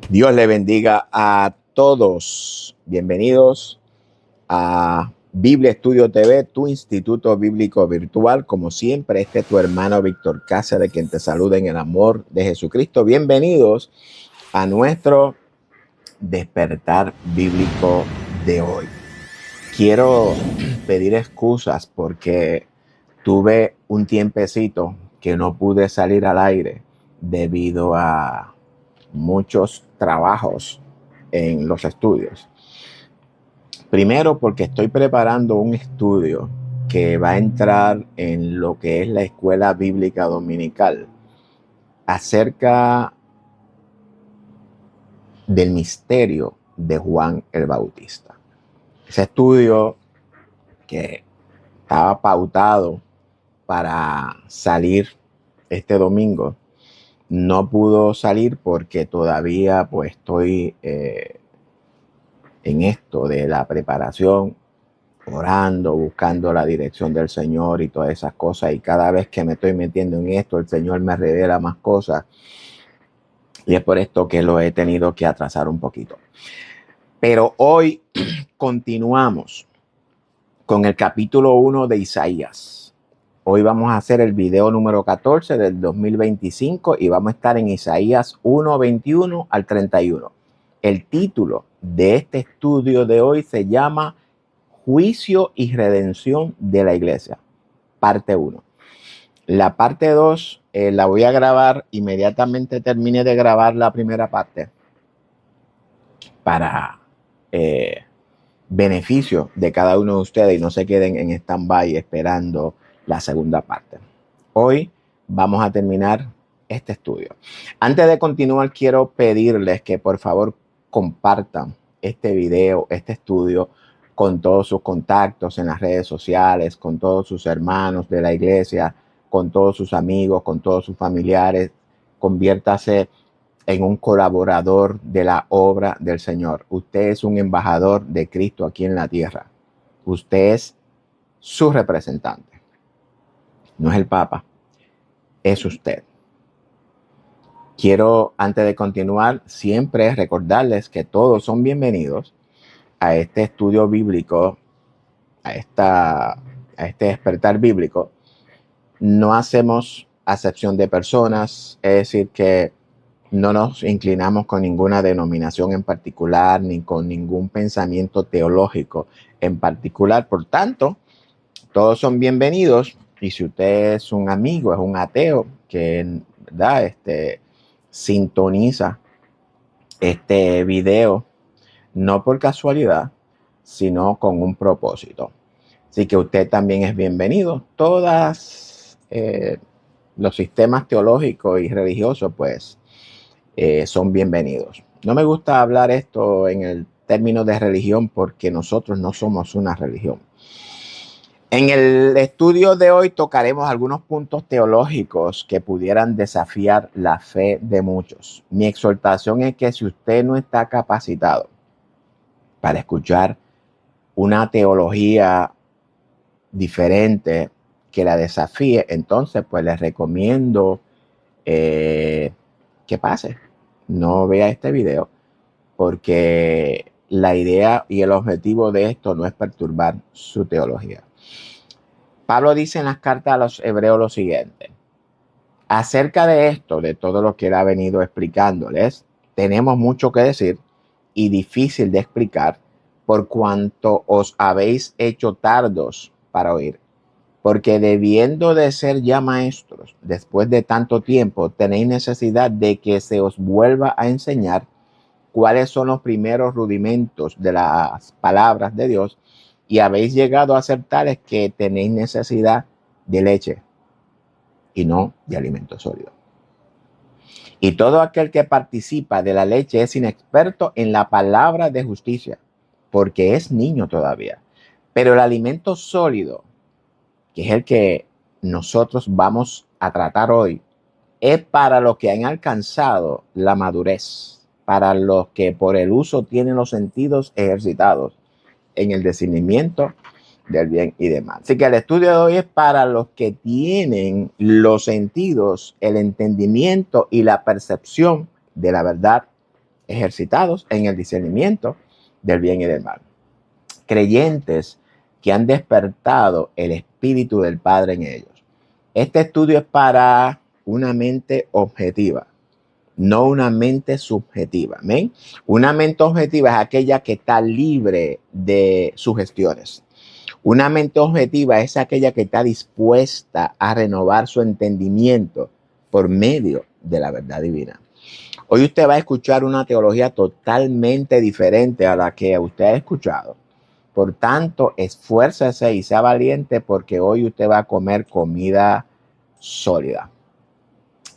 Dios le bendiga a todos. Bienvenidos a Biblia Estudio TV, tu instituto bíblico virtual. Como siempre, este es tu hermano Víctor Cáceres, quien te saluda en el amor de Jesucristo. Bienvenidos a nuestro despertar bíblico de hoy. Quiero pedir excusas porque tuve un tiempecito que no pude salir al aire debido a muchos trabajos en los estudios. Primero, porque estoy preparando un estudio que va a entrar en lo que es la escuela bíblica dominical acerca del misterio de Juan el Bautista. Ese estudio que estaba pautado para salir este domingo no pudo salir porque todavía pues estoy en esto de la preparación, orando, buscando la dirección del Señor y todas esas cosas. Y cada vez que me estoy metiendo en esto, el Señor me revela más cosas. Y es por esto que lo he tenido que atrasar un poquito. Pero hoy continuamos con el capítulo 1 de Isaías. Hoy vamos a hacer el video número 14 del 2025 y vamos a estar en Isaías 1, 21 al 31. El título de este estudio de hoy se llama Juicio y redención de la iglesia, parte 1. La parte 2 la voy a grabar inmediatamente termine de grabar la primera parte para beneficio de cada uno de ustedes y no se queden en stand-by esperando la segunda parte. Hoy vamos a terminar este estudio. Antes de continuar, quiero pedirles que por favor compartan este video, este estudio con todos sus contactos en las redes sociales, con todos sus hermanos de la iglesia, con todos sus amigos, con todos sus familiares. Conviértase en un colaborador de la obra del Señor. Usted es un embajador de Cristo aquí en la tierra. Usted es su representante. No es el Papa, es usted. Quiero, antes de continuar, siempre recordarles que todos son bienvenidos a este estudio bíblico, a este despertar bíblico. No hacemos acepción de personas, es decir, que no nos inclinamos con ninguna denominación en particular, ni con ningún pensamiento teológico en particular. Por tanto, todos son bienvenidos. Y si usted es un amigo, es un ateo que sintoniza este video, no por casualidad, sino con un propósito. Así que usted también es bienvenido. Todos los sistemas teológicos y religiosos, pues, son bienvenidos. No me gusta hablar esto en el término de religión porque nosotros no somos una religión. En el estudio de hoy tocaremos algunos puntos teológicos que pudieran desafiar la fe de muchos. Mi exhortación es que si usted no está capacitado para escuchar una teología diferente que la desafíe, entonces pues les recomiendo que pase. No vea este video porque la idea y el objetivo de esto no es perturbar su teología. Pablo dice en las cartas a los hebreos lo siguiente. Acerca de esto, de todo lo que él ha venido explicándoles, tenemos mucho que decir y difícil de explicar por cuanto os habéis hecho tardos para oír. Porque debiendo de ser ya maestros, después de tanto tiempo, tenéis necesidad de que se os vuelva a enseñar cuáles son los primeros rudimentos de las palabras de Dios y habéis llegado a ser tales que tenéis necesidad de leche y no de alimento sólido. Y todo aquel que participa de la leche es inexperto en la palabra de justicia, porque es niño todavía. Pero el alimento sólido, que es el que nosotros vamos a tratar hoy, es para los que han alcanzado la madurez, para los que por el uso tienen los sentidos ejercitados en el discernimiento del bien y del mal. Así que el estudio de hoy es para los que tienen los sentidos, el entendimiento y la percepción de la verdad ejercitados en el discernimiento del bien y del mal. Creyentes que han despertado el Espíritu del Padre en ellos. Este estudio es para una mente objetiva, no una mente subjetiva. ¿Amén? Una mente objetiva es aquella que está libre de sugestiones. Una mente objetiva es aquella que está dispuesta a renovar su entendimiento por medio de la verdad divina. Hoy usted va a escuchar una teología totalmente diferente a la que usted ha escuchado. Por tanto, esfuércese y sea valiente porque hoy usted va a comer comida sólida.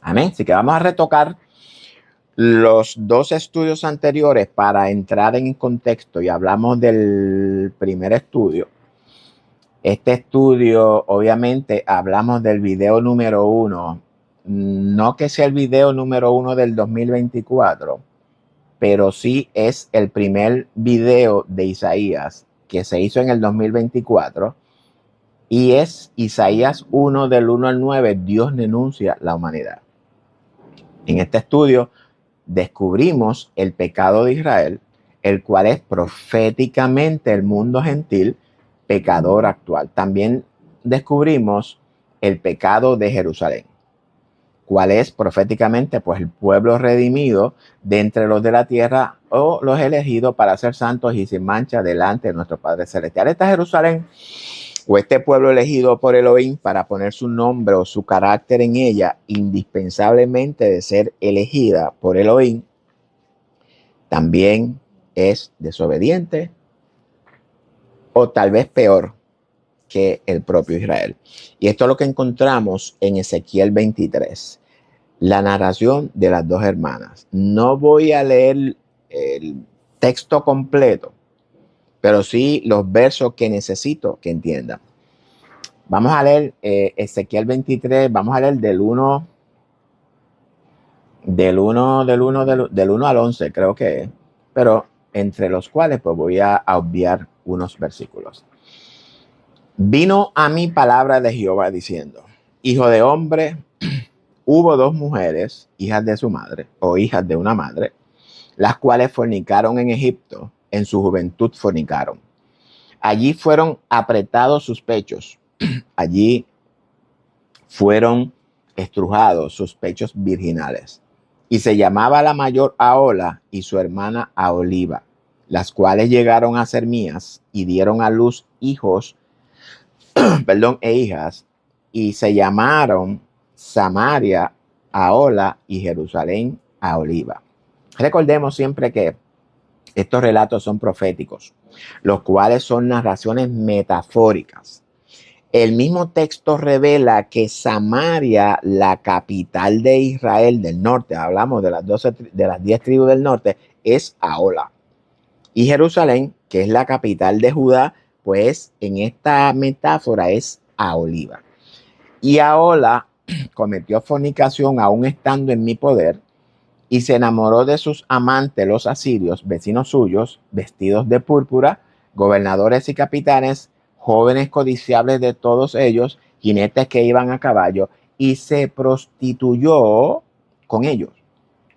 Amén. Así que vamos a retocar los dos estudios anteriores para entrar en contexto y hablamos del primer estudio. Este estudio, obviamente, hablamos del video número 1. No que sea el video número 1 del 2024, pero sí es el primer video de Isaías que se hizo en el 2024 y es Isaías 1 del 1 al 9, Dios denuncia la humanidad. En este estudio descubrimos el pecado de Israel, el cual es proféticamente el mundo gentil, pecador actual. También descubrimos el pecado de Jerusalén, cuál es proféticamente pues el pueblo redimido de entre los de la tierra o los elegidos para ser santos y sin mancha delante de nuestro Padre Celestial. Esta Jerusalén o este pueblo elegido por Elohim para poner su nombre o su carácter en ella, indispensablemente de ser elegida por Elohim, también es desobediente o tal vez peor que el propio Israel. Y esto es lo que encontramos en Ezequiel 23, la narración de las dos hermanas. No voy a leer el texto completo, pero sí los versos que necesito que entiendan. Vamos a leer Ezequiel 23, vamos a leer del 1 al 11, creo que es, pero entre los cuales pues voy a obviar unos versículos. Vino a mí palabra de Jehová diciendo: hijo de hombre, hubo dos mujeres, hijas de su madre o hijas de una madre, las cuales fornicaron en Egipto, en su juventud fornicaron. Allí fueron apretados sus pechos, allí fueron estrujados sus pechos virginales. Y se llamaba la mayor Ahola y su hermana Aholiba, las cuales llegaron a ser mías y dieron a luz hijos, e hijas, y se llamaron Samaria Ahola y Jerusalén Aholiba. Recordemos siempre que estos relatos son proféticos, los cuales son narraciones metafóricas. El mismo texto revela que Samaria, la capital de Israel del norte, hablamos de las 10 tribus del norte, es Ahola. Y Jerusalén, que es la capital de Judá, pues en esta metáfora es Aholiba. Y Ahola cometió fornicación aún estando en mi poder y se enamoró de sus amantes, los asirios, vecinos suyos, vestidos de púrpura, gobernadores y capitanes, jóvenes codiciables de todos ellos, jinetes que iban a caballo, y se prostituyó con ellos,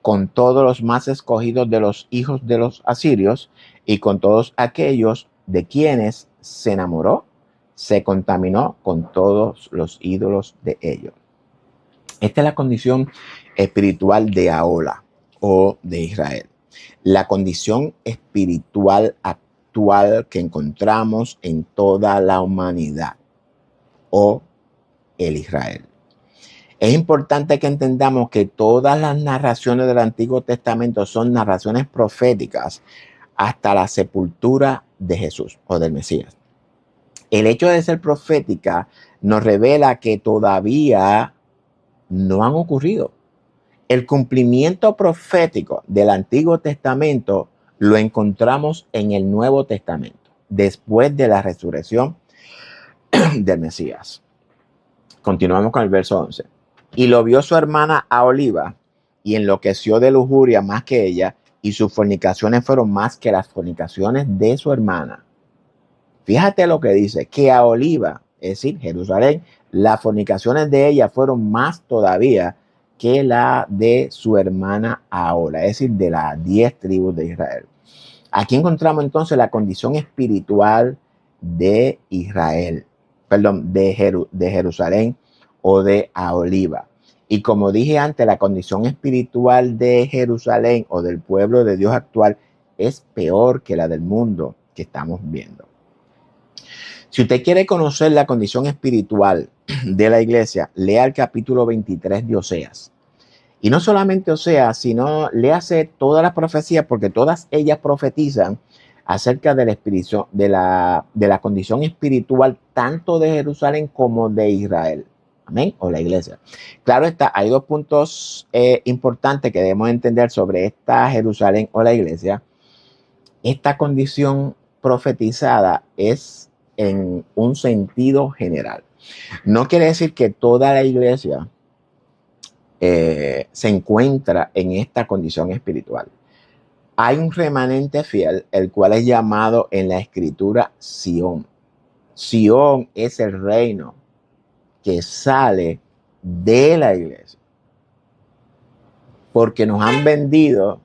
con todos los más escogidos de los hijos de los asirios y con todos aquellos de quienes se enamoró, se contaminó con todos los ídolos de ellos. Esta es la condición espiritual de Ahola o de Israel. La condición espiritual actual que encontramos en toda la humanidad o el Israel. Es importante que entendamos que todas las narraciones del Antiguo Testamento son narraciones proféticas hasta la sepultura de Jesús o del Mesías. El hecho de ser profética nos revela que todavía no han ocurrido. El cumplimiento profético del Antiguo Testamento lo encontramos en el Nuevo Testamento, después de la resurrección del Mesías. Continuamos con el verso 11. Y lo vio su hermana Aholiba y enloqueció de lujuria más que ella, y sus fornicaciones fueron más que las fornicaciones de su hermana. Fíjate lo que dice, que Aholiba, es decir, Jerusalén, las fornicaciones de ella fueron más todavía que la de su hermana ahora, es decir, de las 10 tribus de Israel. Aquí encontramos entonces la condición espiritual de Israel, perdón, de Jerusalén o de Aholiba. Y como dije antes, la condición espiritual de Jerusalén o del pueblo de Dios actual es peor que la del mundo que estamos viendo. Si usted quiere conocer la condición espiritual de la iglesia, lea el capítulo 23 de Oseas. Y no solamente Oseas, sino léase todas las profecías, porque todas ellas profetizan acerca de la condición espiritual tanto de Jerusalén como de Israel. Amén. O la iglesia. Claro está, hay dos puntos importantes que debemos entender sobre esta Jerusalén o la iglesia. Esta condición profetizada es en un sentido general. No quiere decir que toda la iglesia se encuentra en esta condición espiritual. Hay un remanente fiel, el cual es llamado en la escritura Sión. Sión es el reino que sale de la iglesia, porque nos han vendido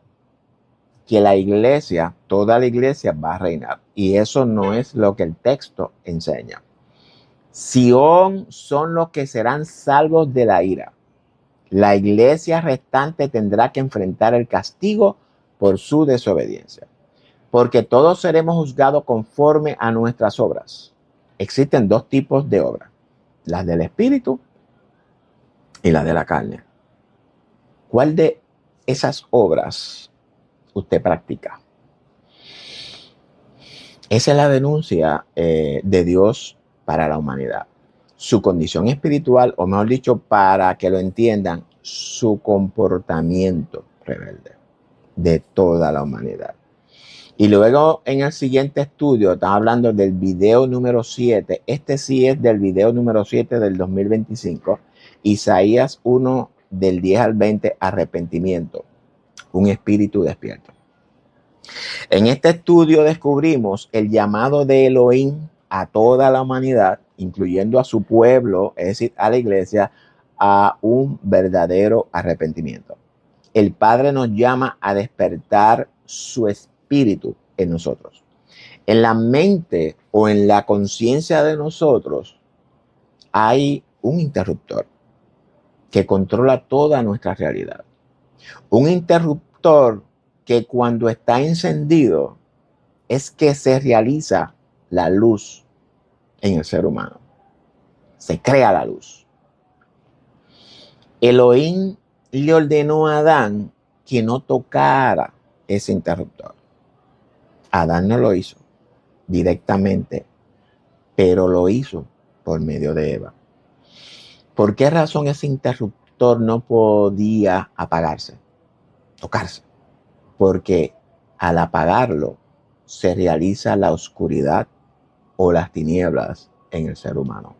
que la iglesia, toda la iglesia va a reinar, y eso no es lo que el texto enseña. Sión son los que serán salvos de la ira. La iglesia restante tendrá que enfrentar el castigo por su desobediencia, porque todos seremos juzgados conforme a nuestras obras. Existen dos tipos de obras, las del espíritu y las de la carne. ¿Cuál de esas obras usted practica? Esa es la denuncia de Dios para la humanidad. Su condición espiritual, o mejor dicho, para que lo entiendan, su comportamiento rebelde de toda la humanidad. Y luego en el siguiente estudio, estamos hablando del video número 7. Este sí es del video número 7 del 2025. Isaías 1 del 10 al 20, arrepentimiento, un espíritu despierto. En este estudio descubrimos el llamado de Elohim a toda la humanidad, incluyendo a su pueblo, es decir, a la iglesia, a un verdadero arrepentimiento. El Padre nos llama a despertar su espíritu en nosotros. En la mente o en la conciencia de nosotros hay un interruptor que controla toda nuestra realidad. Un interruptor que cuando está encendido es que se realiza la luz en el ser humano. Se crea la luz. Elohim le ordenó a Adán que no tocara ese interruptor. Adán no lo hizo directamente, pero lo hizo por medio de Eva. ¿Por qué razón ese interruptor no podía apagarse, tocarse? Porque al apagarlo se realiza la oscuridad o las tinieblas en el ser humano.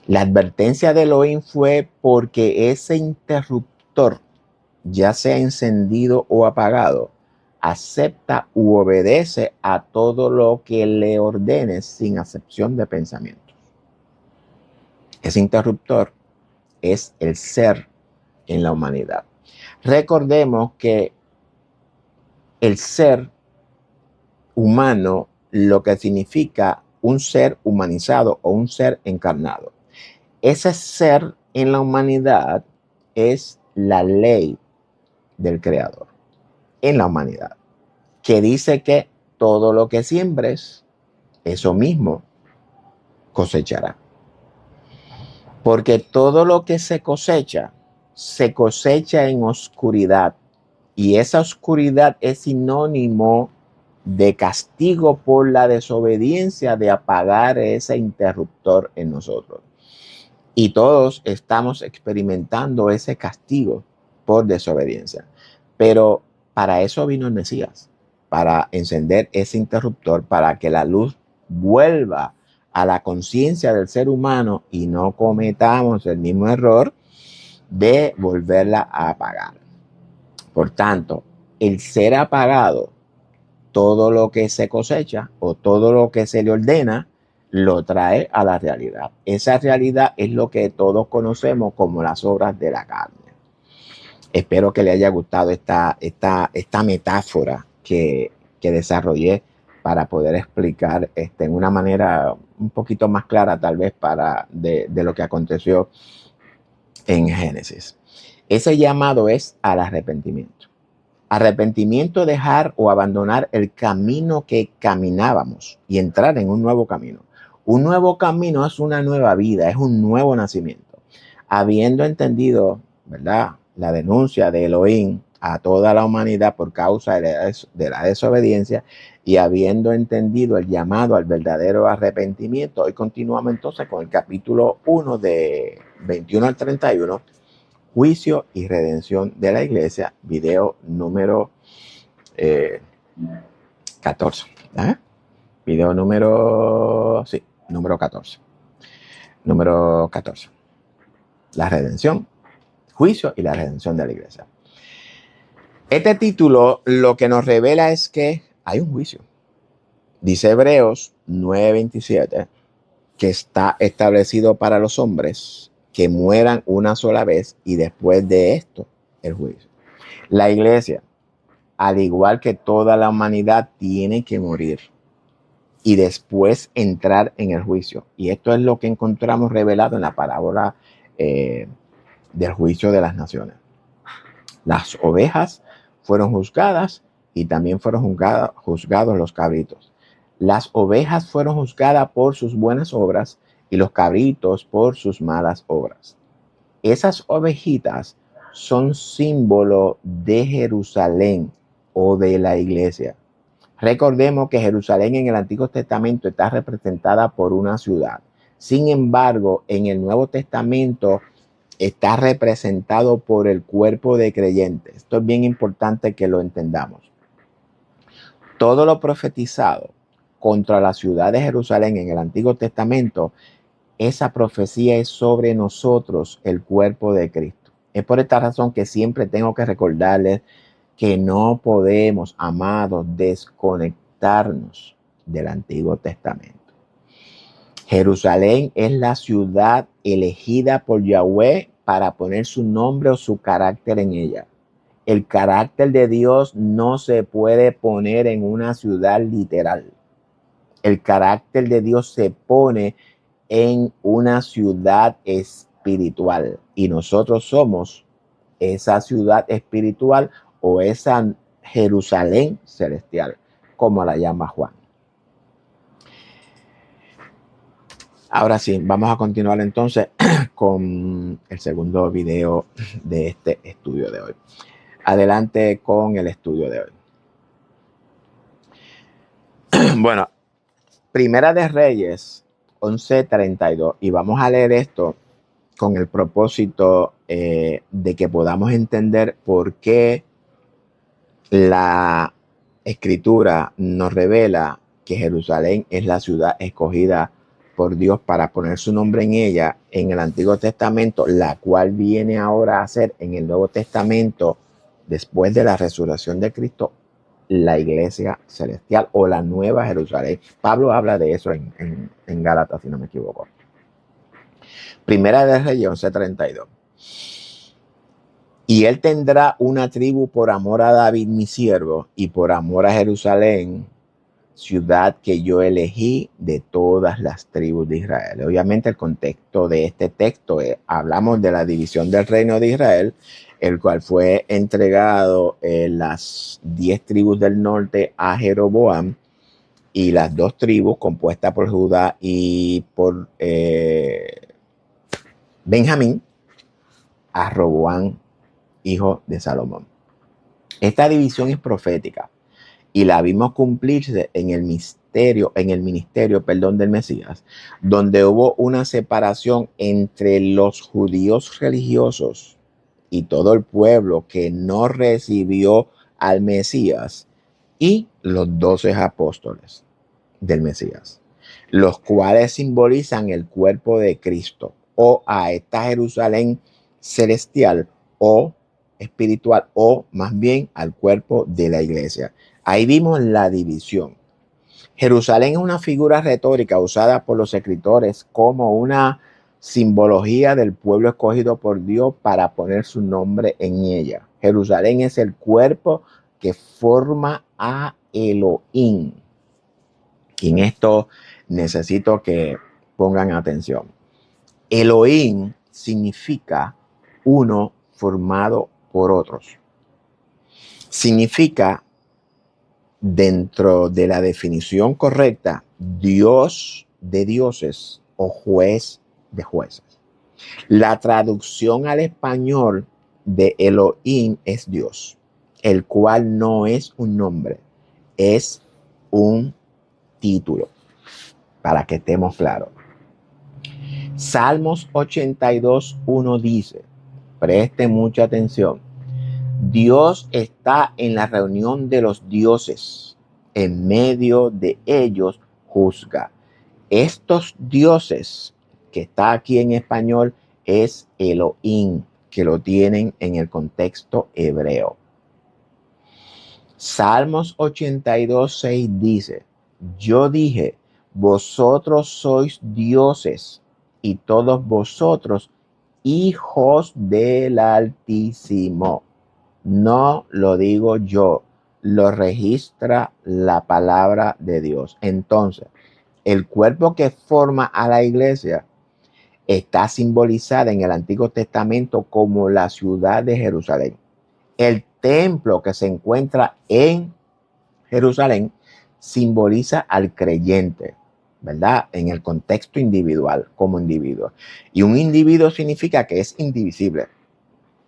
La advertencia de Elohim fue porque ese interruptor, ya sea encendido o apagado, acepta u obedece a todo lo que le ordenes sin acepción de pensamientos. Ese interruptor es el ser en la humanidad. Recordemos que el ser humano, lo que significa un ser humanizado o un ser encarnado. Ese ser en la humanidad es la ley del Creador en la humanidad, que dice que todo lo que siembres, eso mismo cosechará. Porque todo lo que se cosecha en oscuridad. Y esa oscuridad es sinónimo de castigo por la desobediencia de apagar ese interruptor en nosotros. Y todos estamos experimentando ese castigo por desobediencia. Pero para eso vino el Mesías, para encender ese interruptor, para que la luz vuelva a la conciencia del ser humano y no cometamos el mismo error de volverla a apagar. Por tanto, el ser apagado, todo lo que se cosecha o todo lo que se le ordena, lo trae a la realidad. Esa realidad es lo que todos conocemos como las obras de la carne. Espero que le haya gustado esta metáfora que desarrollé para poder explicar en una manera un poquito más clara tal vez de lo que aconteció en Génesis. Ese llamado es al arrepentimiento. Arrepentimiento, dejar o abandonar el camino que caminábamos y entrar en un nuevo camino. Un nuevo camino es una nueva vida, es un nuevo nacimiento. Habiendo entendido, ¿verdad?, la denuncia de Elohim a toda la humanidad por causa de la desobediencia y habiendo entendido el llamado al verdadero arrepentimiento, hoy continuamos entonces con el capítulo 1 de 21 al 31, Juicio y redención de la iglesia, video número 14. Video número 14. Número 14. La redención, juicio y la redención de la iglesia. Este título lo que nos revela es que hay un juicio. Dice Hebreos 9:27 que está establecido para los hombres que mueran una sola vez y después de esto el juicio. La iglesia, al igual que toda la humanidad, tiene que morir y después entrar en el juicio. Y esto es lo que encontramos revelado en la parábola del juicio de las naciones. Las ovejas fueron juzgadas y también fueron juzgados los cabritos. Las ovejas fueron juzgadas por sus buenas obras y los cabritos por sus malas obras. Esas ovejitas son símbolo de Jerusalén o de la iglesia. Recordemos que Jerusalén en el Antiguo Testamento está representada por una ciudad. Sin embargo, en el Nuevo Testamento está representado por el cuerpo de creyentes. Esto es bien importante que lo entendamos. Todo lo profetizado contra la ciudad de Jerusalén en el Antiguo Testamento, esa profecía es sobre nosotros, el cuerpo de Cristo. Es por esta razón que siempre tengo que recordarles que no podemos, amados, desconectarnos del Antiguo Testamento. Jerusalén es la ciudad elegida por Yahweh para poner su nombre o su carácter en ella. El carácter de Dios no se puede poner en una ciudad literal. El carácter de Dios se pone en una ciudad espiritual y nosotros somos esa ciudad espiritual o esa Jerusalén celestial, como la llama Juan. Ahora sí, vamos a continuar entonces con el segundo video de este estudio de hoy. Adelante con el estudio de hoy. Bueno, Primera de Reyes 11:32, y vamos a leer esto con el propósito de que podamos entender por qué la Escritura nos revela que Jerusalén es la ciudad escogida por Dios para poner su nombre en ella en el Antiguo Testamento, la cual viene ahora a ser en el Nuevo Testamento, después de la resurrección de Cristo, la iglesia celestial o la nueva Jerusalén. Pablo habla de eso en Gálatas, si no me equivoco. Primera de Reyes 11:32. Y él tendrá una tribu por amor a David, mi siervo, y por amor a Jerusalén, ciudad que yo elegí de todas las tribus de Israel. Obviamente el contexto de este texto hablamos de la división del reino de Israel, el cual fue entregado las 10 tribus del norte a Jeroboam y las 2 tribus compuestas por Judá y por Benjamín a Roboam, hijo de Salomón. Esta división es profética y la vimos cumplirse en el ministerio del Mesías, donde hubo una separación entre los judíos religiosos y todo el pueblo que no recibió al Mesías y los 12 apóstoles del Mesías, los cuales simbolizan el cuerpo de Cristo o a esta Jerusalén celestial o espiritual, o más bien al cuerpo de la iglesia. Ahí vimos la división. Jerusalén es una figura retórica usada por los escritores como una simbología del pueblo escogido por Dios para poner su nombre en ella. Jerusalén es el cuerpo que forma a Elohim. Y en esto necesito que pongan atención. Elohim significa uno formado por otros. Significa, dentro de la definición correcta, Dios de dioses o juez de jueces. La traducción al español de Elohim es Dios, el cual no es un nombre, es un título, para que estemos claros. Salmos 82:1 dice, preste mucha atención, Dios está en la reunión de los dioses, en medio de ellos juzga. Estos dioses que está aquí en español es Elohim, que lo tienen en el contexto hebreo. Salmos 82:6 dice, yo dije, vosotros sois dioses y todos vosotros hijos del Altísimo. No lo digo yo, lo registra la palabra de Dios. Entonces, el cuerpo que forma a la iglesia está simbolizada en el Antiguo Testamento como la ciudad de Jerusalén. El templo que se encuentra en Jerusalén simboliza al creyente, ¿verdad? En el contexto individual, como individuo. Y un individuo significa que es indivisible.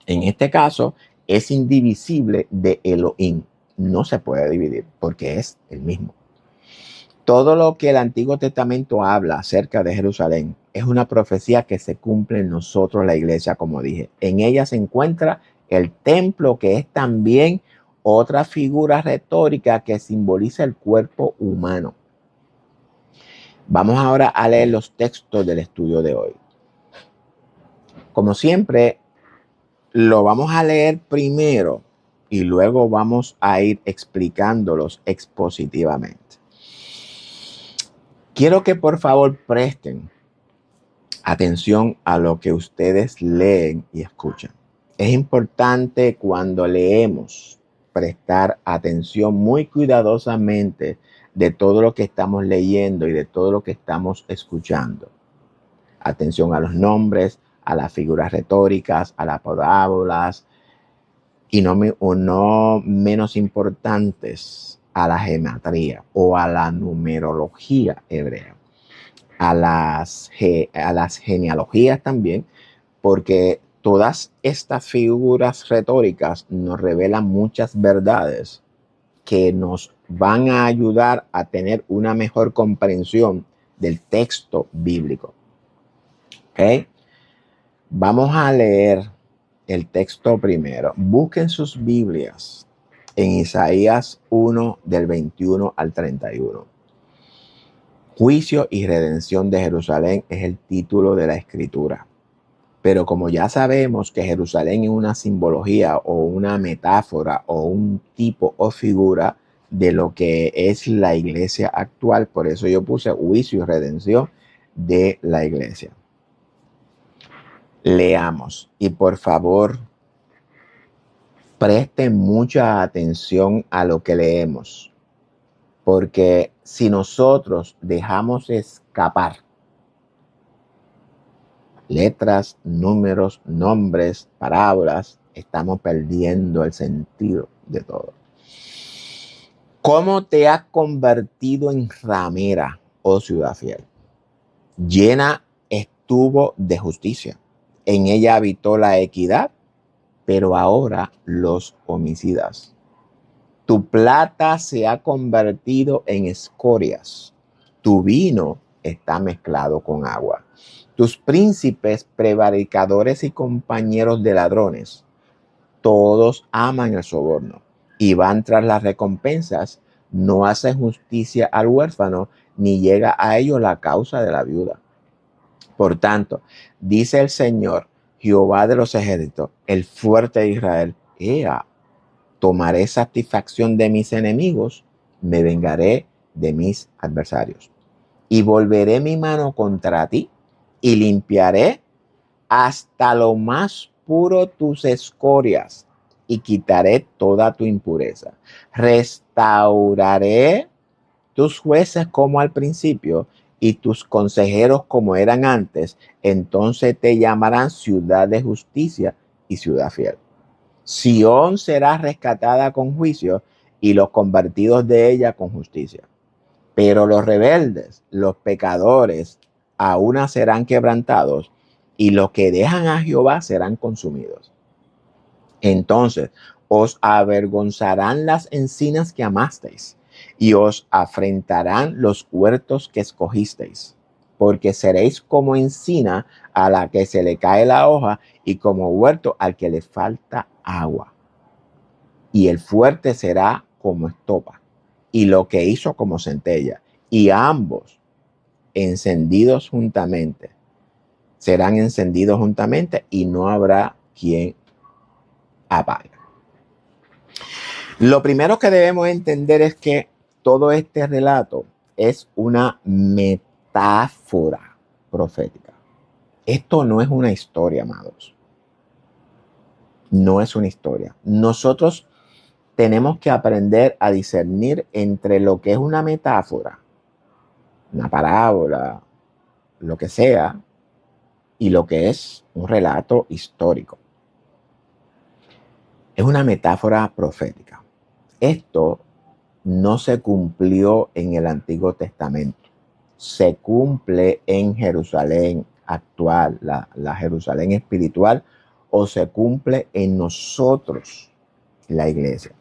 En este caso, es indivisible de Elohim. No se puede dividir porque es el mismo. Todo lo que el Antiguo Testamento habla acerca de Jerusalén es una profecía que se cumple en nosotros, la iglesia, como dije. En ella se encuentra el templo, que es también otra figura retórica que simboliza el cuerpo humano. Vamos ahora a leer los textos del estudio de hoy. Como siempre, lo vamos a leer primero y luego vamos a ir explicándolos expositivamente. Quiero que por favor presten atención a lo que ustedes leen y escuchan. Es importante cuando leemos prestar atención muy cuidadosamente de todo lo que estamos leyendo y de todo lo que estamos escuchando. Atención a los nombres, a las figuras retóricas, a las parábolas y no menos importantes a la gematría o a la numerología hebrea. A las genealogías también, porque todas estas figuras retóricas nos revelan muchas verdades que nos van a ayudar a tener una mejor comprensión del texto bíblico. ¿Ok? Vamos a leer el texto primero. Busquen sus Biblias en Isaías 1 del 21 al 31. Juicio y redención de Jerusalén es el título de la escritura. Pero como ya sabemos que Jerusalén es una simbología o una metáfora o un tipo o figura de lo que es la iglesia actual, por eso yo puse juicio y redención de la iglesia. Leamos y por favor presten mucha atención a lo que leemos, porque si nosotros dejamos escapar letras, números, nombres, parábolas, estamos perdiendo el sentido de todo. ¿Cómo te has convertido en ramera, oh ciudad fiel? Llena estuvo de justicia. En ella habitó la equidad, pero ahora los homicidas. Tu plata se ha convertido en escorias. Tu vino está mezclado con agua. Tus príncipes, prevaricadores y compañeros de ladrones, todos aman el soborno y van tras las recompensas. No hacen justicia al huérfano, ni llega a ellos la causa de la viuda. Por tanto, dice el Señor, Jehová de los ejércitos, el fuerte de Israel, ea, tomaré satisfacción de mis enemigos, me vengaré de mis adversarios. Y volveré mi mano contra ti y limpiaré hasta lo más puro tus escorias y quitaré toda tu impureza. Restauraré tus jueces como al principio y tus consejeros como eran antes. Entonces te llamarán ciudad de justicia y ciudad fiel. Sión será rescatada con juicio y los convertidos de ella con justicia. Pero los rebeldes, los pecadores, aún serán quebrantados y los que dejan a Jehová serán consumidos. Entonces os avergonzarán las encinas que amasteis y os afrentarán los huertos que escogisteis, porque seréis como encina a la que se le cae la hoja y como huerto al que le falta agua. Y el fuerte será como estopa y lo que hizo como centella, y ambos encendidos juntamente serán encendidos juntamente y no habrá quien apague. Lo primero que debemos entender es que todo este relato es una metáfora profética. Esto no es una historia, amados. No es una historia. Nosotros tenemos que aprender a discernir entre lo que es una metáfora, una parábola, lo que sea, y lo que es un relato histórico. Es una metáfora profética. Esto no se cumplió en el Antiguo Testamento. Se cumple en Jerusalén actual, la Jerusalén espiritual, o se cumple en nosotros, la iglesia.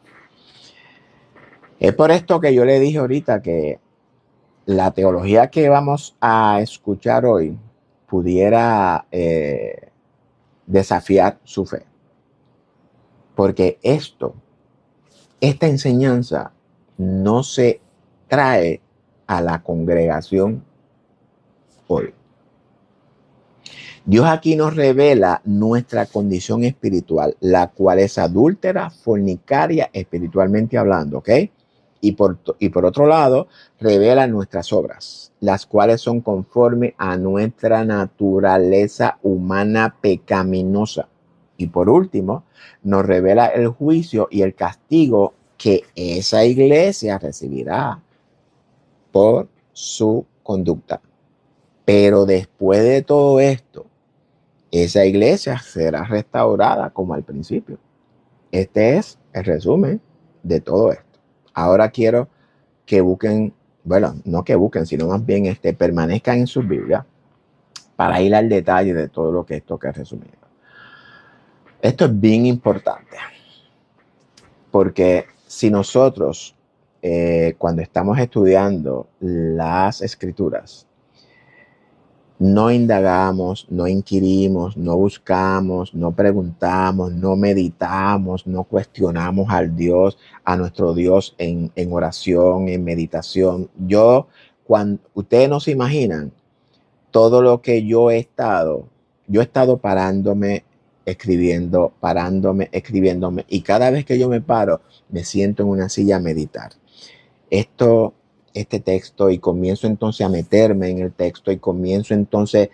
Es por esto que yo le dije ahorita que la teología que vamos a escuchar hoy pudiera desafiar su fe. Porque esta enseñanza no se trae a la congregación hoy. Dios aquí nos revela nuestra condición espiritual, la cual es adúltera, fornicaria, espiritualmente hablando, ¿ok? Y por otro lado, revela nuestras obras, las cuales son conforme a nuestra naturaleza humana pecaminosa. Y por último, nos revela el juicio y el castigo que esa iglesia recibirá por su conducta. Pero después de todo esto, esa iglesia será restaurada como al principio. Este es el resumen de todo esto. Ahora quiero que busquen, bueno, no que busquen, sino más bien permanezcan en sus Biblias para ir al detalle de todo lo que esto que he resumido. Esto es bien importante, porque si nosotros, cuando estamos estudiando las escrituras, no indagamos, no inquirimos, no buscamos, no preguntamos, no meditamos, no cuestionamos a nuestro Dios en oración, en meditación. Cuando ustedes no se imaginan todo lo que yo he estado parándome, escribiéndome, y cada vez que yo me paro, me siento en una silla a meditar. Este texto, y comienzo entonces a meterme en el texto y comienzo entonces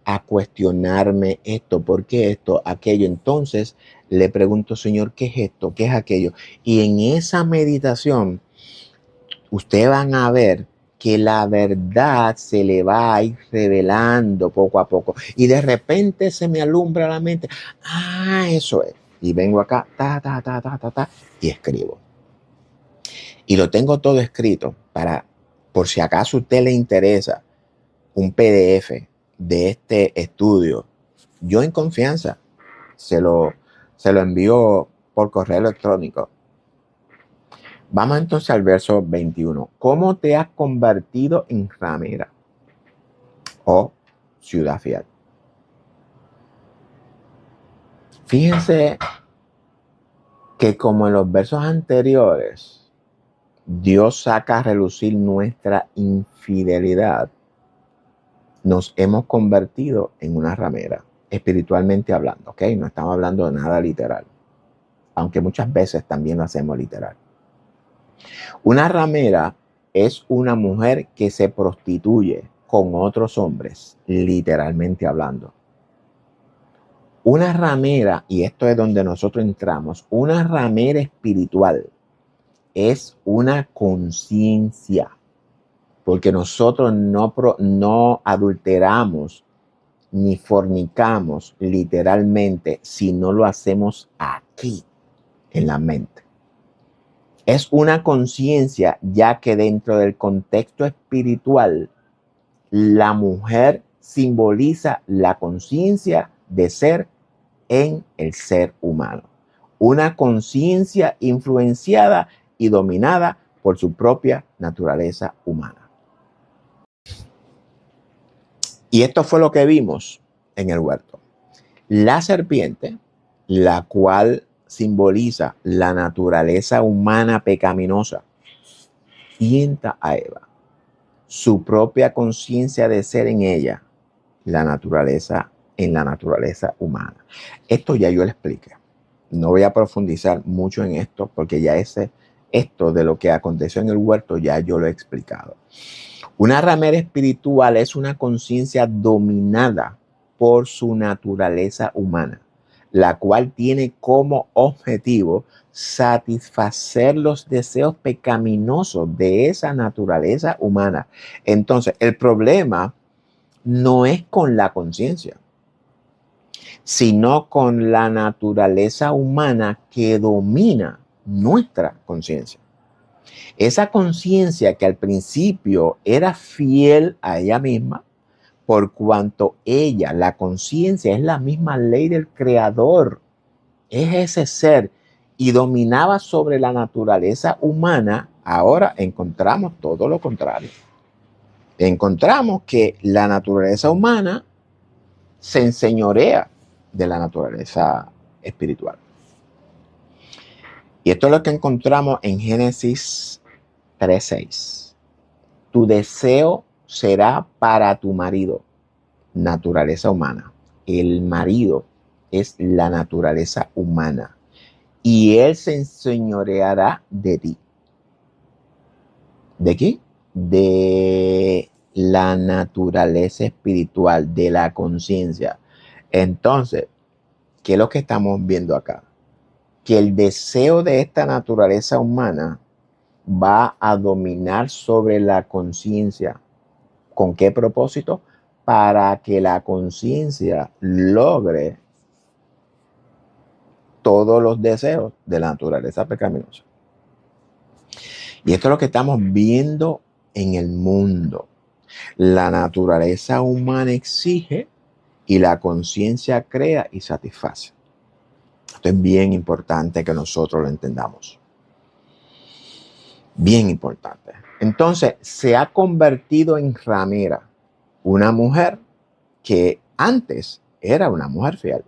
a cuestionarme esto, ¿por qué esto, aquello? Entonces le pregunto, Señor, ¿qué es esto? ¿Qué es aquello? Y en esa meditación, ustedes van a ver que la verdad se le va a ir revelando poco a poco. Y de repente se me alumbra la mente. Ah, eso es. Y vengo acá, y escribo. Y lo tengo todo escrito por si acaso a usted le interesa un PDF de este estudio. Yo en confianza se lo envío por correo electrónico. Vamos entonces al verso 21. ¿Cómo te has convertido en ramera o ciudad fiel? Fíjense que como en los versos anteriores, Dios saca a relucir nuestra infidelidad. Nos hemos convertido en una ramera, espiritualmente hablando, ¿ok? No estamos hablando de nada literal, aunque muchas veces también lo hacemos literal. Una ramera es una mujer que se prostituye con otros hombres, literalmente hablando. Una ramera, y esto es donde nosotros entramos, una ramera espiritual es una conciencia, porque nosotros no adulteramos ni fornicamos literalmente si no lo hacemos aquí, en la mente. Es una conciencia, ya que dentro del contexto espiritual, la mujer simboliza la conciencia de ser en el ser humano. Una conciencia influenciada y dominada por su propia naturaleza humana. Y esto fue lo que vimos en el huerto. La serpiente, la cual simboliza la naturaleza humana pecaminosa, tienta a Eva. Su propia conciencia de ser en ella, la naturaleza humana. Esto ya yo le expliqué. No voy a profundizar mucho en esto porque ya esto de lo que aconteció en el huerto ya yo lo he explicado. Una ramera espiritual es una conciencia dominada por su naturaleza humana, la cual tiene como objetivo satisfacer los deseos pecaminosos de esa naturaleza humana. Entonces, el problema no es con la conciencia, sino con la naturaleza humana que domina nuestra conciencia. Esa conciencia que al principio era fiel a ella misma, por cuanto ella, la conciencia, es la misma ley del creador, es ese ser y dominaba sobre la naturaleza humana, ahora encontramos todo lo contrario. Encontramos que la naturaleza humana se enseñorea de la naturaleza espiritual. Y esto es lo que encontramos en Génesis 3:6. Tu deseo será para tu marido, naturaleza humana. El marido es la naturaleza humana y él se enseñoreará de ti. ¿De qué? De la naturaleza espiritual, de la conciencia. Entonces, ¿qué es lo que estamos viendo acá? Que el deseo de esta naturaleza humana va a dominar sobre la conciencia. ¿Con qué propósito? Para que la conciencia logre todos los deseos de la naturaleza pecaminosa. Y esto es lo que estamos viendo en el mundo. La naturaleza humana exige y la conciencia crea y satisface. Esto es bien importante que nosotros lo entendamos. Bien importante. Entonces, se ha convertido en ramera, una mujer que antes era una mujer fiel.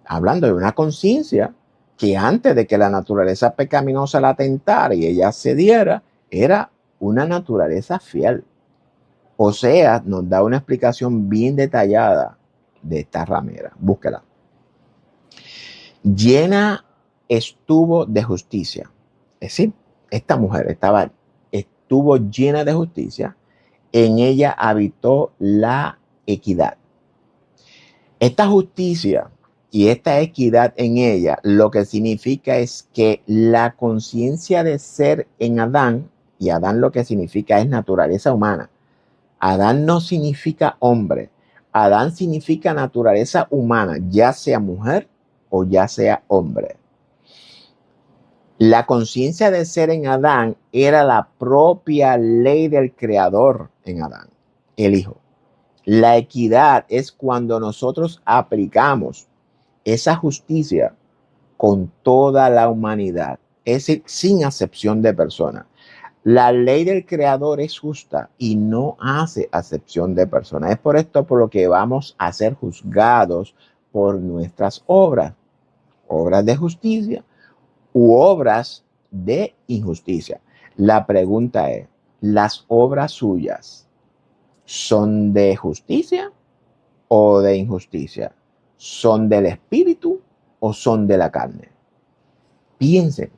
Hablando de una conciencia que antes de que la naturaleza pecaminosa la tentara y ella cediera, era una naturaleza fiel. Oseas nos da una explicación bien detallada de esta ramera. Búsquela. Llena estuvo de justicia. Es decir, esta mujer estuvo llena de justicia. En ella habitó la equidad. Esta justicia y esta equidad en ella, lo que significa es que la conciencia de ser en Adán, y Adán lo que significa es naturaleza humana. Adán no significa hombre. Adán significa naturaleza humana, ya sea mujer o ya sea hombre. La conciencia de ser en Adán era la propia ley del creador en Adán, el Hijo. La equidad es cuando nosotros aplicamos esa justicia con toda la humanidad, es decir, sin acepción de persona. La ley del creador es justa y no hace acepción de persona. Es por esto por lo que vamos a ser juzgados por nuestras obras de justicia u obras de injusticia. La pregunta es, ¿las obras suyas son de justicia o de injusticia? ¿Son del espíritu o son de la carne? Piensen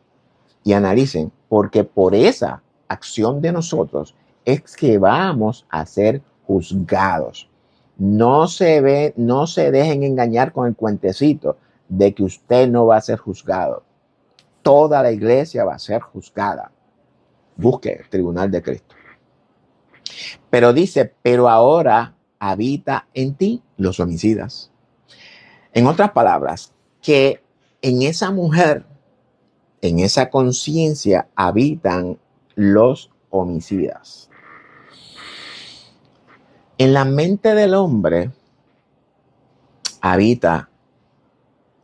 y analicen, porque por esa acción de nosotros es que vamos a ser juzgados. No se dejen engañar con el cuentecito de que usted no va a ser juzgado. Toda la iglesia va a ser juzgada. Busque el tribunal de Cristo. Pero dice, pero ahora habita en ti los homicidas. En otras palabras, que en esa mujer, en esa conciencia, habitan los homicidas. En la mente del hombre habita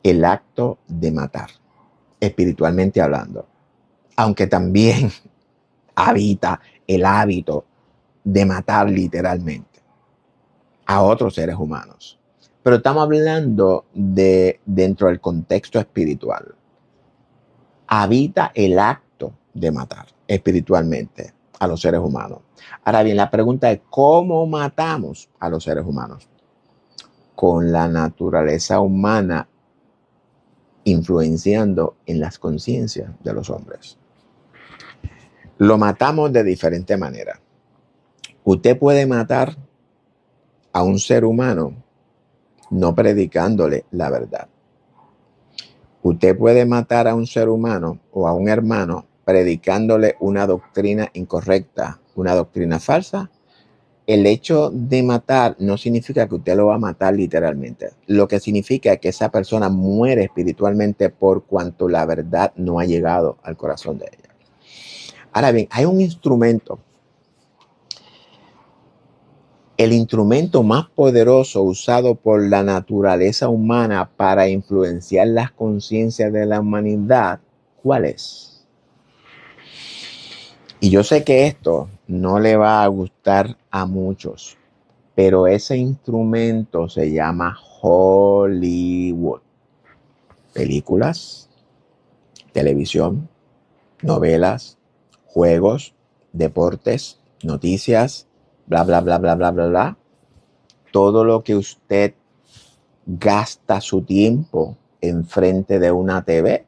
el acto de matar, espiritualmente hablando, aunque también habita el hábito de matar literalmente a otros seres humanos. Pero estamos hablando de dentro del contexto espiritual. Habita el acto de matar espiritualmente a los seres humanos. Ahora bien, la pregunta es, ¿cómo matamos a los seres humanos? Con la naturaleza humana influenciando en las conciencias de los hombres. Lo matamos de diferente manera. Usted puede matar a un ser humano no predicándole la verdad. Usted puede matar a un ser humano o a un hermano predicándole una doctrina incorrecta, una doctrina falsa. El hecho de matar no significa que usted lo va a matar literalmente. Lo que significa es que esa persona muere espiritualmente por cuanto la verdad no ha llegado al corazón de ella. Ahora bien, hay un instrumento. El instrumento más poderoso usado por la naturaleza humana para influenciar las conciencias de la humanidad, ¿cuál es? Y yo sé que esto no le va a gustar a muchos, pero ese instrumento se llama Hollywood. Películas, televisión, novelas, juegos, deportes, noticias, bla, bla, bla, bla, bla, bla, bla. Todo lo que usted gasta su tiempo enfrente de una TV,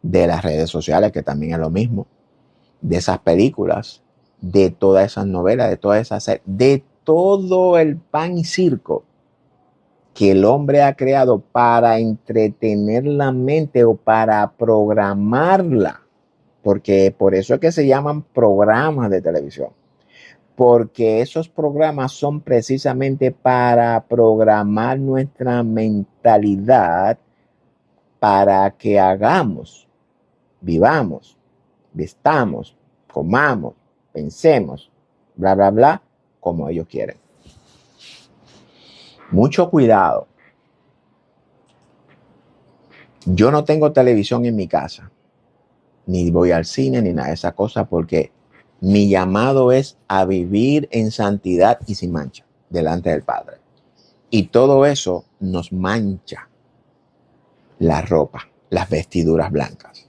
de las redes sociales, que también es lo mismo, de esas películas, de todas esas novelas, de todas esas series, de todo el pan y circo que el hombre ha creado para entretener la mente o para programarla, porque por eso es que se llaman programas de televisión, porque esos programas son precisamente para programar nuestra mentalidad para que hagamos, vivamos, vistamos, comamos, pensemos, bla, bla, bla, como ellos quieren. Mucho cuidado. Yo no tengo televisión en mi casa, ni voy al cine, ni nada de esas cosas, porque mi llamado es a vivir en santidad y sin mancha delante del Padre. Y todo eso nos mancha la ropa, las vestiduras blancas.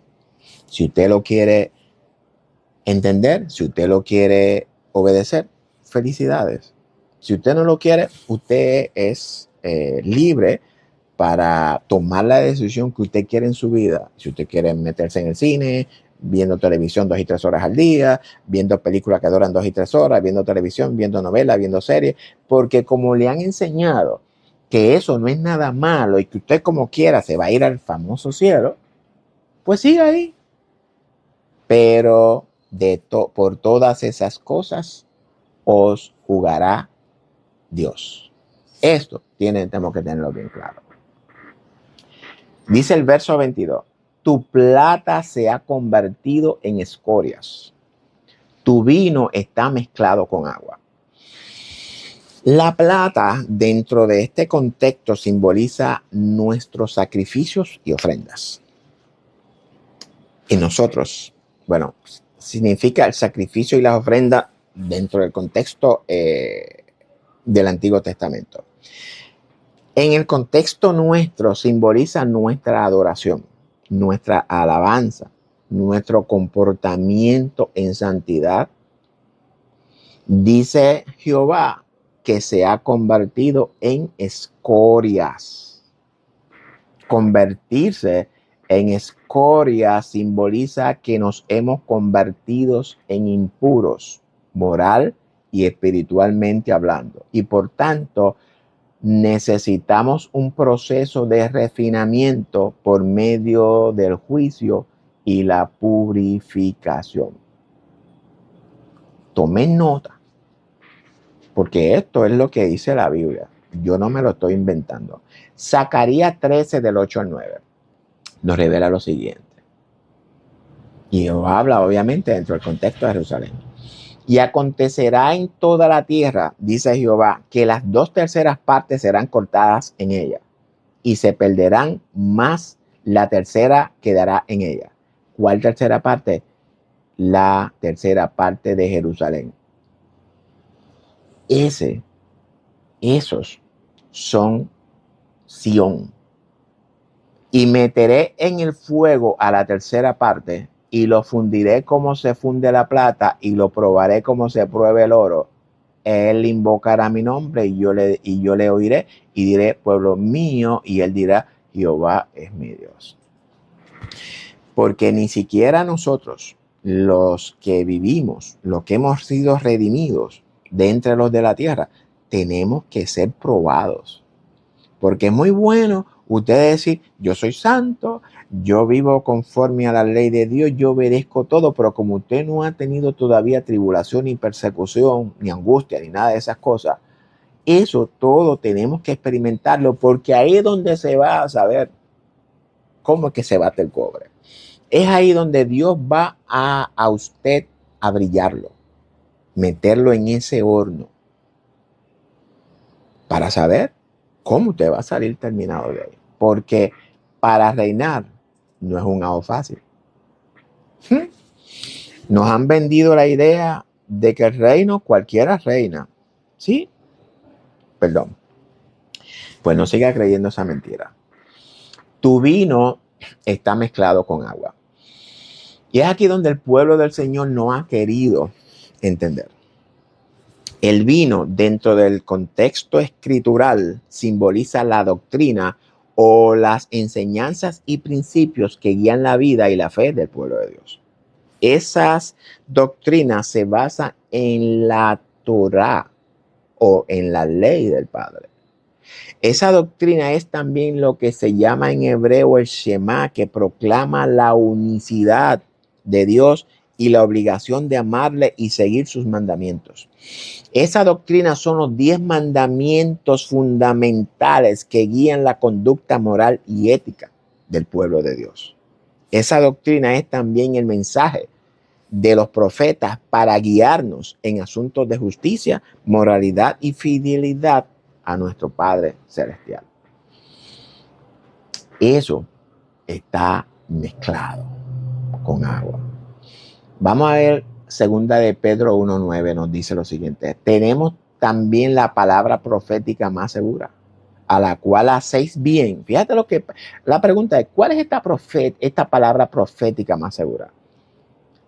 Si usted lo quiere entender, si usted lo quiere obedecer, felicidades. Si usted no lo quiere, usted es libre para tomar la decisión que usted quiere en su vida. Si usted quiere meterse en el cine, viendo televisión 2 y 3 horas al día, viendo películas que duran 2 y 3 horas, viendo televisión, viendo novelas, viendo series, porque como le han enseñado que eso no es nada malo y que usted como quiera se va a ir al famoso cielo, pues siga ahí. Pero por todas esas cosas os juzgará Dios. Esto tenemos que tenerlo bien claro. Dice el verso 22, tu plata se ha convertido en escorias, tu vino está mezclado con agua. La plata dentro de este contexto simboliza nuestros sacrificios y ofrendas. Y nosotros, bueno, significa el sacrificio y las ofrendas dentro del contexto del Antiguo Testamento. En el contexto nuestro simboliza nuestra adoración, nuestra alabanza, nuestro comportamiento en santidad. Dice Jehová que se ha convertido en escorias. Convertirse en escorias simboliza que nos hemos convertido en impuros, moral y espiritualmente hablando. Y por tanto, necesitamos un proceso de refinamiento por medio del juicio y la purificación. Tomen nota, porque esto es lo que dice la Biblia. Yo no me lo estoy inventando. Zacarías 13 del 8 al 9 nos revela lo siguiente. Y habla obviamente dentro del contexto de Jerusalén. Y acontecerá en toda la tierra, dice Jehová, que las 2/3 partes serán cortadas en ella y se perderán, más la tercera quedará en ella. ¿Cuál tercera parte? La tercera parte de Jerusalén. Esos son Sión. Y meteré en el fuego a la tercera parte y lo fundiré como se funde la plata y lo probaré como se prueba el oro. Él invocará mi nombre y yo le oiré y diré, pueblo mío, y él dirá, Jehová es mi Dios. Porque ni siquiera nosotros, los que vivimos, los que hemos sido redimidos de entre los de la tierra, tenemos que ser probados. Porque es muy bueno usted decir, yo soy santo, yo vivo conforme a la ley de Dios, yo obedezco todo, pero como usted no ha tenido todavía tribulación, ni persecución, ni angustia, ni nada de esas cosas, eso todo tenemos que experimentarlo, porque ahí es donde se va a saber cómo es que se bate el cobre. Es ahí donde Dios va a usted a brillarlo, meterlo en ese horno, para saber cómo usted va a salir terminado de ahí. Porque para reinar no es un algo fácil. Nos han vendido la idea de que el reino cualquiera reina. ¿Sí? Perdón. Pues no siga creyendo esa mentira. Tu vino está mezclado con agua. Y es aquí donde el pueblo del Señor no ha querido entender. El vino, dentro del contexto escritural, simboliza la doctrina o las enseñanzas y principios que guían la vida y la fe del pueblo de Dios. Esas doctrinas se basan en la Torá o en la ley del Padre. Esa doctrina es también lo que se llama en hebreo el Shema, que proclama la unicidad de Dios y la obligación de amarle y seguir sus mandamientos. Esa doctrina son los 10 mandamientos fundamentales que guían la conducta moral y ética del pueblo de Dios. Esa doctrina es también el mensaje de los profetas para guiarnos en asuntos de justicia, moralidad y fidelidad a nuestro Padre Celestial. Eso está mezclado con agua. Vamos a ver, segunda de Pedro 1:9 nos dice lo siguiente. Tenemos también la palabra profética más segura, a la cual hacéis bien. Fíjate lo que la pregunta es, ¿cuál es esta palabra profética más segura?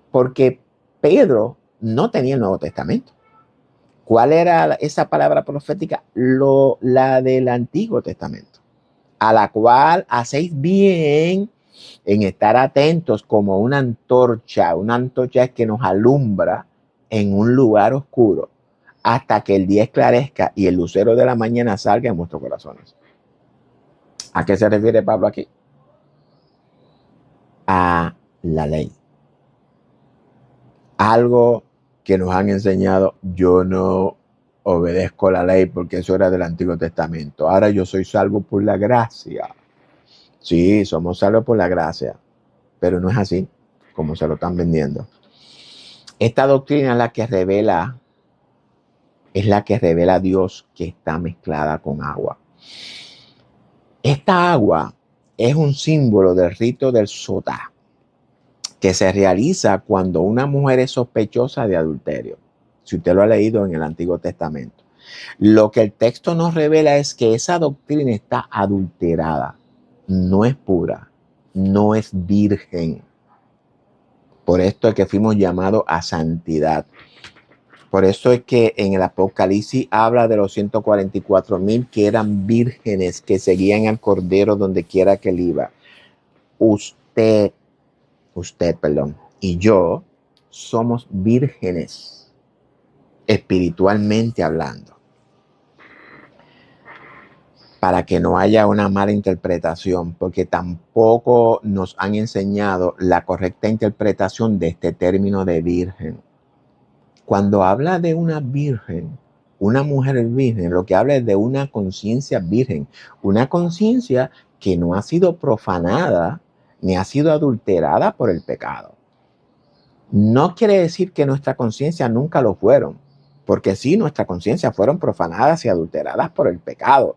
Porque Pedro no tenía el Nuevo Testamento. ¿Cuál era esa palabra profética? La del Antiguo Testamento, a la cual hacéis bien en estar atentos como una antorcha. Una antorcha es que nos alumbra en un lugar oscuro hasta que el día esclarezca y el lucero de la mañana salga en vuestros corazones. ¿A qué se refiere Pablo aquí? A la ley. Algo que nos han enseñado, yo no obedezco la ley porque eso era del Antiguo Testamento. Ahora yo soy salvo por la gracia. Sí, somos salvos por la gracia, pero no es así como se lo están vendiendo. Esta doctrina es la que revela a Dios, que está mezclada con agua. Esta agua es un símbolo del rito del sotá, que se realiza cuando una mujer es sospechosa de adulterio. Si usted lo ha leído en el Antiguo Testamento. Lo que el texto nos revela es que esa doctrina está adulterada, no es pura, no es virgen. Por esto es que fuimos llamados a santidad. Por eso es que en el Apocalipsis habla de los 144,000 que eran vírgenes, que seguían al Cordero donde quiera que él iba. Usted, y yo somos vírgenes. espiritualmente hablando, para que no haya una mala interpretación, porque tampoco nos han enseñado la correcta interpretación de este término de virgen. Cuando habla de una virgen, una mujer virgen, lo que habla es de una conciencia virgen, una conciencia que no ha sido profanada ni ha sido adulterada por el pecado. No quiere decir que nuestra conciencia nunca lo fueron, porque sí, nuestra conciencia fueron profanadas y adulteradas por el pecado.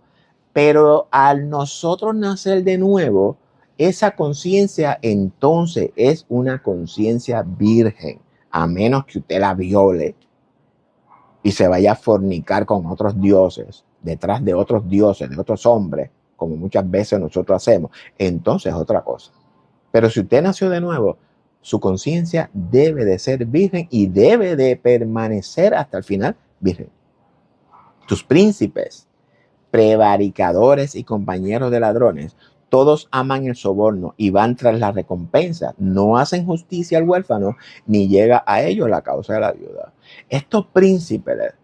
Pero al nosotros nacer de nuevo, esa conciencia entonces es una conciencia virgen, a menos que usted la viole y se vaya a fornicar con otros dioses, detrás de otros dioses, de otros hombres, como muchas veces nosotros hacemos, entonces es otra cosa. Pero si usted nació de nuevo, su conciencia debe de ser virgen y debe de permanecer hasta el final virgen. Tus príncipes, prevaricadores y compañeros de ladrones, todos aman el soborno y van tras la recompensa. No hacen justicia al huérfano, ni llega a ellos la causa de la viuda. Estos príncipes,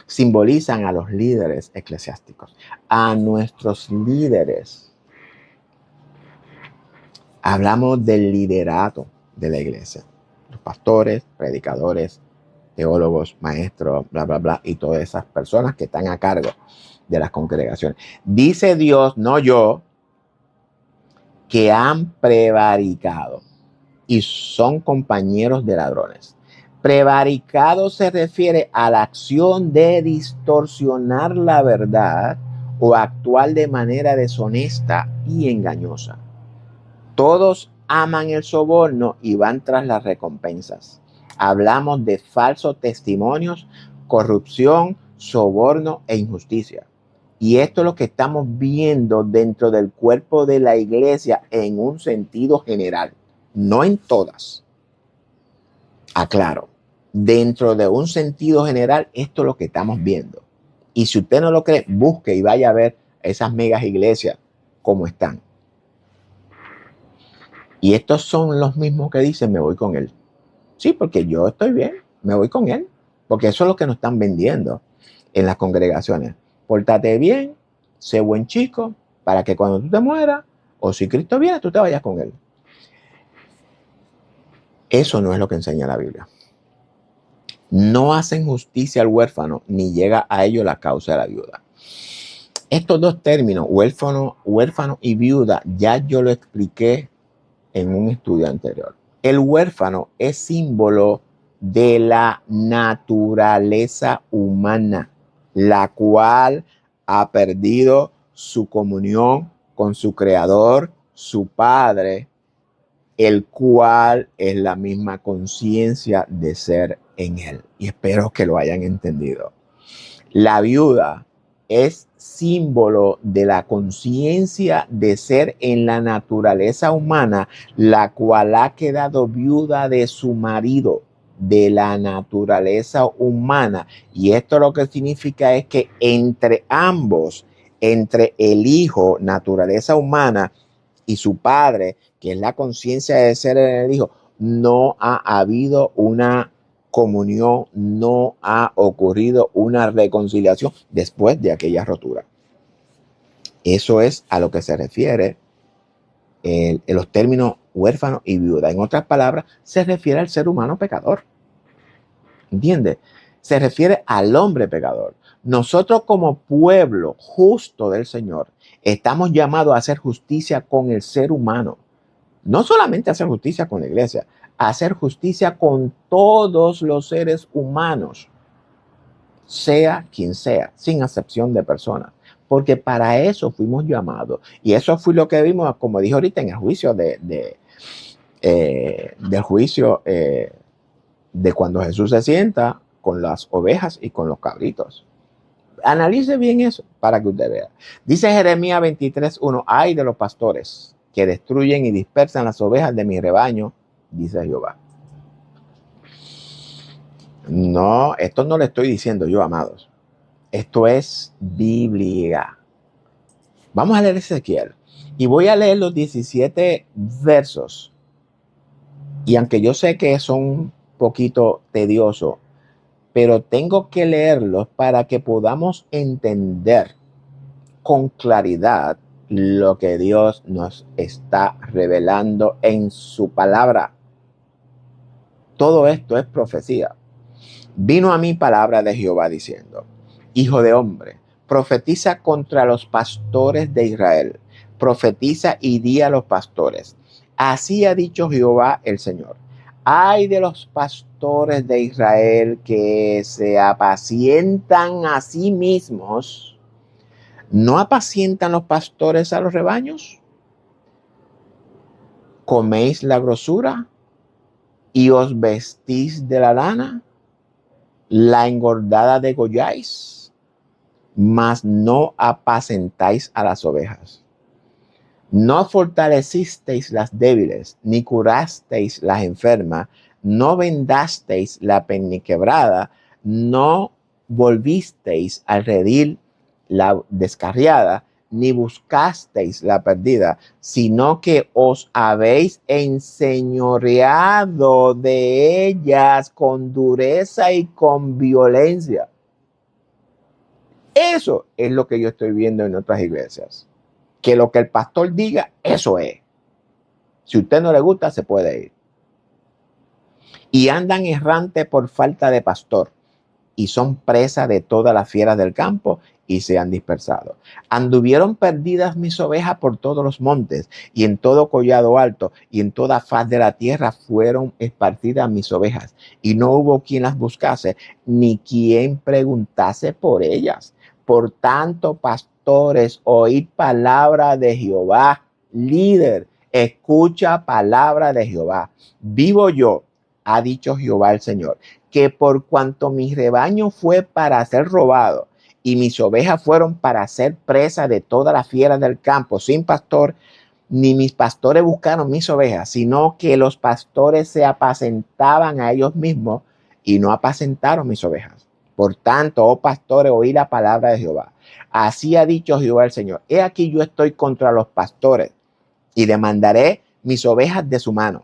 simbolizan a los líderes eclesiásticos, a nuestros líderes. Hablamos del liderato de la iglesia, los pastores, predicadores, teólogos, maestros, bla, bla, bla, y todas esas personas que están a cargo de las congregaciones. Dice Dios, no yo, que han prevaricado y son compañeros de ladrones. Prevaricado se refiere a la acción de distorsionar la verdad o actuar de manera deshonesta y engañosa. Todos aman el soborno y van tras las recompensas. Hablamos de falsos testimonios, corrupción, soborno e injusticia. Y esto es lo que estamos viendo dentro del cuerpo de la iglesia en un sentido general, no en todas. Aclaro, dentro de un sentido general, esto es lo que estamos viendo. Y si usted no lo cree, busque y vaya a ver esas megas iglesias cómo están. Y estos son los mismos que dicen, me voy con él. Sí, porque yo estoy bien, me voy con él. Porque eso es lo que nos están vendiendo en las congregaciones. Pórtate bien, sé buen chico, para que cuando tú te mueras, o si Cristo viene, tú te vayas con él. Eso no es lo que enseña la Biblia. No hacen justicia al huérfano, ni llega a ello la causa de la viuda. Estos dos términos, huérfano y viuda, ya yo lo expliqué en un estudio anterior. El huérfano es símbolo de la naturaleza humana, la cual ha perdido su comunión con su creador, su padre, el cual es la misma conciencia de ser en él. Y espero que lo hayan entendido. La viuda es símbolo de la conciencia de ser en la naturaleza humana, la cual ha quedado viuda de su marido, de la naturaleza humana. Y esto lo que significa es que entre ambos, entre el hijo, naturaleza humana, y su padre, que es la conciencia de ser en el hijo, no ha habido una comunión, no ha ocurrido una reconciliación después de aquella rotura. Eso es a lo que se refiere en los términos huérfano y viuda. En otras palabras, se refiere al ser humano pecador. ¿Entiendes? Se refiere al hombre pecador. Nosotros como pueblo justo del Señor estamos llamados a hacer justicia con el ser humano. No solamente hacer justicia con la iglesia, hacer justicia con todos los seres humanos, sea quien sea, sin excepción de personas. Porque para eso fuimos llamados. Y eso fue lo que vimos, como dije ahorita, en el juicio del juicio de cuando Jesús se sienta con las ovejas y con los cabritos. Analice bien eso para que usted vea. Dice Jeremías 23:1, ay de los pastores que destruyen y dispersan las ovejas de mi rebaño, dice Jehová. No, esto no lo estoy diciendo yo, amados. Esto es Biblia. Vamos a leer Ezequiel. Y voy a leer los 17 versos. Y aunque yo sé que son poquito tedioso, pero tengo que leerlos para que podamos entender con claridad lo que Dios nos está revelando en su palabra. Todo esto es profecía. Vino a mí palabra de Jehová diciendo: Hijo de hombre, profetiza contra los pastores de Israel. Profetiza y di a los pastores: así ha dicho Jehová el Señor. Ay de los pastores de Israel que se apacientan a sí mismos. ¿No apacientan los pastores a los rebaños? ¿Coméis la grosura y os vestís de la lana? ¿La engordada degolláis? Mas no apacentáis a las ovejas. No fortalecisteis las débiles, ni curasteis las enfermas, no vendasteis la perniquebrada, no volvisteis al redil la descarriada, ni buscasteis la perdida, sino que os habéis enseñoreado de ellas con dureza y con violencia. Eso es lo que yo estoy viendo en otras iglesias. Que lo que el pastor diga, eso es. Si a usted no le gusta, se puede ir. Y andan errantes por falta de pastor, y son presa de todas las fieras del campo, y se han dispersado. Anduvieron perdidas mis ovejas por todos los montes, y en todo collado alto, y en toda faz de la tierra fueron esparcidas mis ovejas, y no hubo quien las buscase, ni quien preguntase por ellas. Por tanto, pastores, oíd palabra de Jehová. Líder, escucha palabra de Jehová. Vivo yo, ha dicho Jehová el Señor, que por cuanto mi rebaño fue para ser robado y mis ovejas fueron para ser presa de todas las fieras del campo sin pastor, ni mis pastores buscaron mis ovejas, sino que los pastores se apacentaban a ellos mismos y no apacentaron mis ovejas. Por tanto, oh pastores, oí la palabra de Jehová. Así ha dicho Jehová el Señor: he aquí yo estoy contra los pastores y demandaré mis ovejas de su mano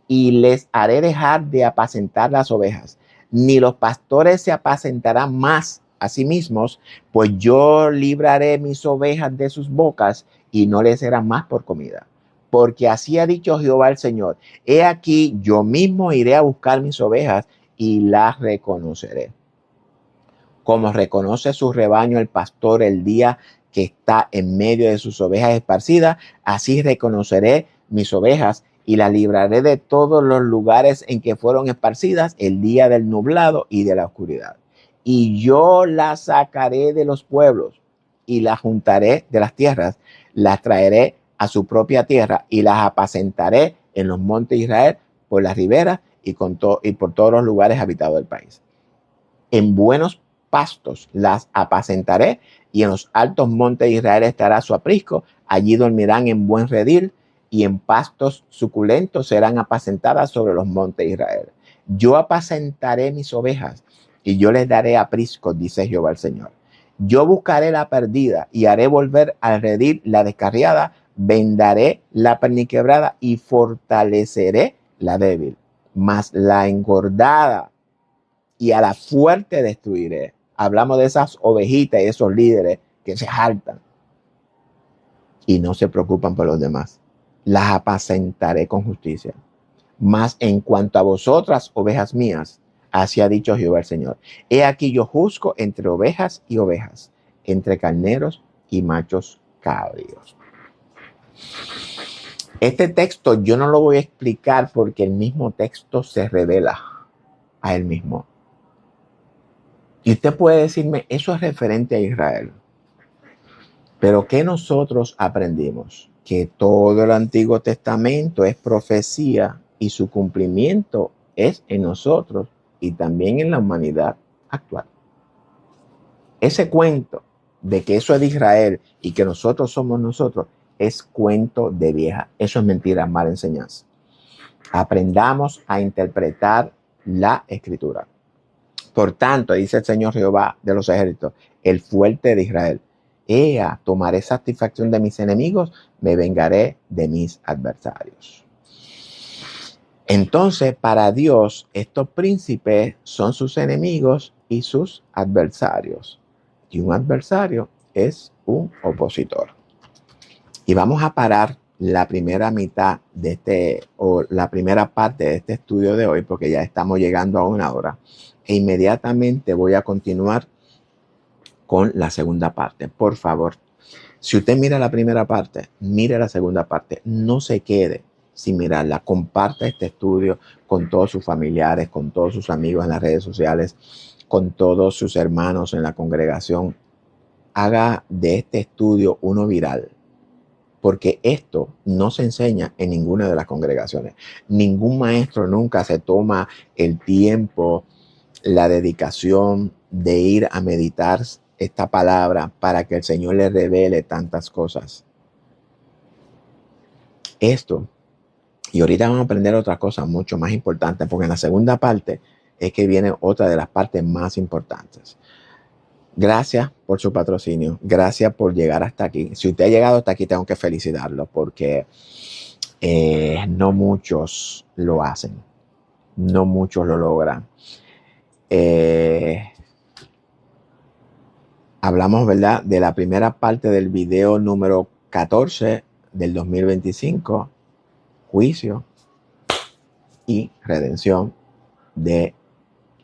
y les haré dejar de apacentar las ovejas. Ni los pastores se apacentarán más a sí mismos, pues yo libraré mis ovejas de sus bocas y no les serán más por comida. Porque así ha dicho Jehová el Señor: he aquí yo mismo iré a buscar mis ovejas y las reconoceré. Como reconoce su rebaño el pastor el día que está en medio de sus ovejas esparcidas, así reconoceré mis ovejas y las libraré de todos los lugares en que fueron esparcidas el día del nublado y de la oscuridad. Y yo las sacaré de los pueblos y las juntaré de las tierras, las traeré a su propia tierra y las apacentaré en los montes de Israel, por las riberas y por todos los lugares habitados del país. En buenos pastos las apacentaré, y en los altos montes de Israel estará su aprisco. Allí dormirán en buen redil, y en pastos suculentos serán apacentadas sobre los montes de Israel. Yo apacentaré mis ovejas, y yo les daré aprisco, dice Jehová el Señor. Yo buscaré la perdida, y haré volver al redil la descarriada, vendaré la perniquebrada, y fortaleceré la débil. Mas la engordada y a la fuerte destruiré. Hablamos de esas ovejitas y esos líderes que se jaltan y no se preocupan por los demás. Las apacentaré con justicia. Mas en cuanto a vosotras, ovejas mías, así ha dicho Jehová el Señor: he aquí yo juzgo entre ovejas y ovejas, entre carneros y machos cabríos. Este texto yo no lo voy a explicar porque el mismo texto se revela a él mismo. Y usted puede decirme, eso es referente a Israel. Pero ¿qué nosotros aprendimos? Que todo el Antiguo Testamento es profecía y su cumplimiento es en nosotros y también en la humanidad actual. Ese cuento de que eso es de Israel y que nosotros somos nosotros es cuento de vieja. Eso es mentira, mala enseñanza. Aprendamos a interpretar la Escritura. Por tanto, dice el Señor Jehová de los ejércitos, el fuerte de Israel: ea, tomaré satisfacción de mis enemigos, me vengaré de mis adversarios. Entonces, para Dios, estos príncipes son sus enemigos y sus adversarios. Y un adversario es un opositor. Y vamos a parar la primera mitad de o la primera parte de este estudio de hoy, porque ya estamos llegando a 1 hora. E inmediatamente voy a continuar con la segunda parte. Por favor, si usted mira la primera parte, mire la segunda parte. No se quede sin mirarla. Comparta este estudio con todos sus familiares, con todos sus amigos en las redes sociales, con todos sus hermanos en la congregación. Haga de este estudio uno viral, porque esto no se enseña en ninguna de las congregaciones. Ningún maestro nunca se toma el tiempo, la dedicación de ir a meditar esta palabra para que el Señor le revele tantas cosas. Esto, y ahorita vamos a aprender otra cosa mucho más importante, porque en la segunda parte es que viene otra de las partes más importantes. Gracias por su patrocinio, gracias por llegar hasta aquí. Si usted ha llegado hasta aquí, tengo que felicitarlo, porque no muchos lo hacen, no muchos lo logran. Hablamos, ¿verdad?, de la primera parte del video número 14 del 2025, juicio y redención de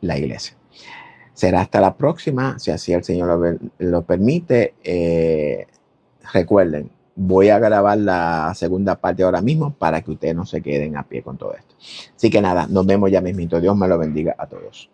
la iglesia. Será hasta la próxima, si así el Señor lo permite. Recuerden, voy a grabar la segunda parte ahora mismo para que ustedes no se queden a pie con todo esto. Así que nada, nos vemos ya mismito. Dios me lo bendiga a todos.